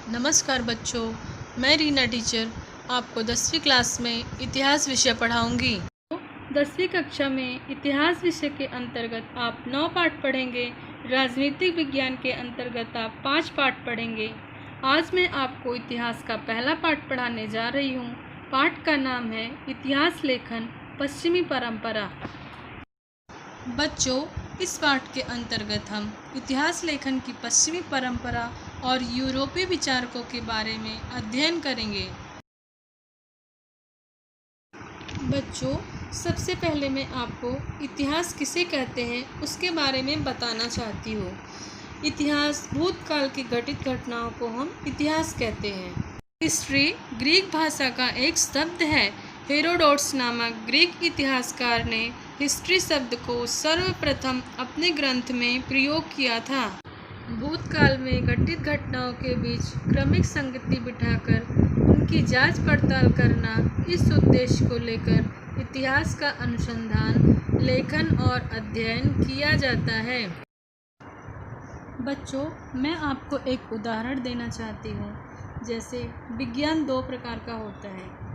नमस्कार बच्चों, मैं रीना टीचर आपको 10वीं क्लास में इतिहास विषय पढ़ाऊंगी। 10वीं कक्षा में इतिहास विषय के अंतर्गत आप 9 पाठ पढ़ेंगे। राजनीतिक विज्ञान के अंतर्गत आप 5 पाठ पढ़ेंगे। आज मैं आपको इतिहास का पहला पाठ पढ़ाने जा रही हूँ। पाठ का नाम है इतिहास लेखन पश्चिमी परंपरा। बच्चों, इस पाठ के अंतर्गत हम इतिहास लेखन की पश्चिमी परंपरा और यूरोपीय विचारकों के बारे में अध्ययन करेंगे। बच्चों, सबसे पहले मैं आपको इतिहास किसे कहते हैं उसके बारे में बताना चाहती हूँ। इतिहास भूतकाल की घटित घटनाओं को हम इतिहास कहते हैं। हिस्ट्री ग्रीक भाषा का एक शब्द है। हेरोडोटस नामक ग्रीक इतिहासकार ने हिस्ट्री शब्द को सर्वप्रथम अपने ग्रंथ में प्रयोग किया था। भूतकाल में घटित घटनाओं के बीच क्रमिक संगति बिठाकर उनकी जांच पड़ताल करना, इस उद्देश्य को लेकर इतिहास का अनुसंधान, लेखन और अध्ययन किया जाता है। बच्चों, मैं आपको एक उदाहरण देना चाहती हूँ। जैसे विज्ञान 2 प्रकार का होता है।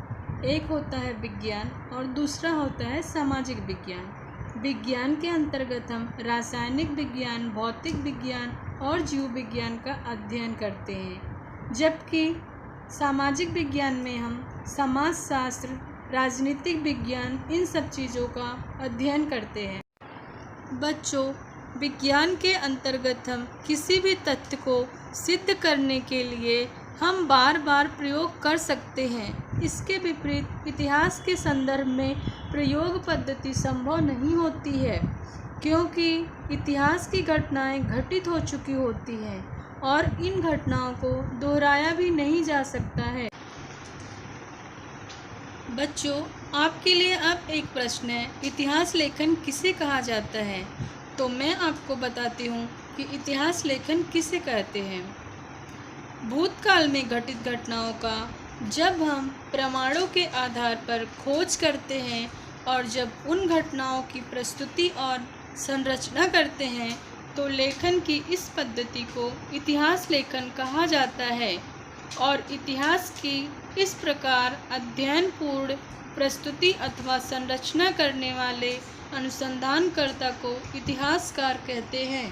एक होता है विज्ञान और दूसरा होता है सामाजिक विज्ञान। विज्ञान के अंतर्गत हम रासायनिक विज्ञान, भौतिक विज्ञान और जीव विज्ञान का अध्ययन करते हैं, जबकि सामाजिक विज्ञान में हम समाजशास्त्र, राजनीतिक विज्ञान, इन सब चीज़ों का अध्ययन करते हैं। बच्चों, विज्ञान के अंतर्गत हम किसी भी तथ्य को सिद्ध करने के लिए हम बार बार प्रयोग कर सकते हैं। इसके विपरीत इतिहास के संदर्भ में प्रयोग पद्धति संभव नहीं होती है, क्योंकि इतिहास की घटनाएं घटित हो चुकी होती हैं और इन घटनाओं को दोहराया भी नहीं जा सकता है। बच्चों, आपके लिए अब एक प्रश्न है, इतिहास लेखन किसे कहा जाता है? तो मैं आपको बताती हूँ कि इतिहास लेखन किसे कहते हैं। भूतकाल में घटित घटनाओं का जब हम प्रमाणों के आधार पर खोज करते हैं और जब उन घटनाओं की प्रस्तुति और संरचना करते हैं, तो लेखन की इस पद्धति को इतिहास लेखन कहा जाता है। और इतिहास की इस प्रकार अध्ययनपूर्ण प्रस्तुति अथवा संरचना करने वाले अनुसंधानकर्ता को इतिहासकार कहते हैं।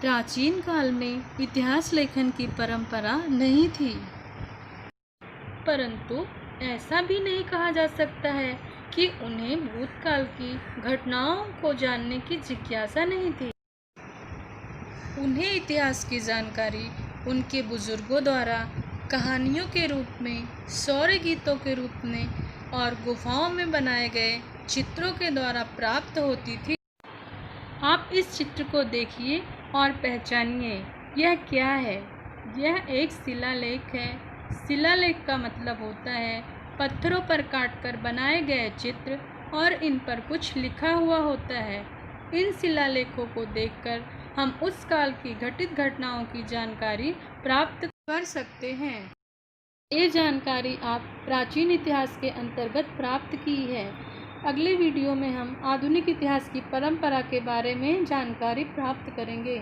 प्राचीन काल में इतिहास लेखन की परंपरा नहीं थी, परंतु ऐसा भी नहीं कहा जा सकता है कि उन्हें भूतकाल की घटनाओं को जानने की जिज्ञासा नहीं थी। उन्हें इतिहास की जानकारी उनके बुजुर्गों द्वारा कहानियों के रूप में, शौर्य गीतों के रूप में और गुफाओं में बनाए गए चित्रों के द्वारा प्राप्त होती थी। आप इस चित्र को देखिए और पहचानिए, यह क्या है? यह एक शिलालेख है। शिलालेख का मतलब होता है पत्थरों पर काटकर बनाए गए चित्र और इन पर कुछ लिखा हुआ होता है। इन शिलालेखों को देखकर हम उस काल की घटित घटनाओं की जानकारी प्राप्त कर सकते हैं। ये जानकारी आप प्राचीन इतिहास के अंतर्गत प्राप्त की है। अगले वीडियो में हम आधुनिक इतिहास की परंपरा के बारे में जानकारी प्राप्त करेंगे।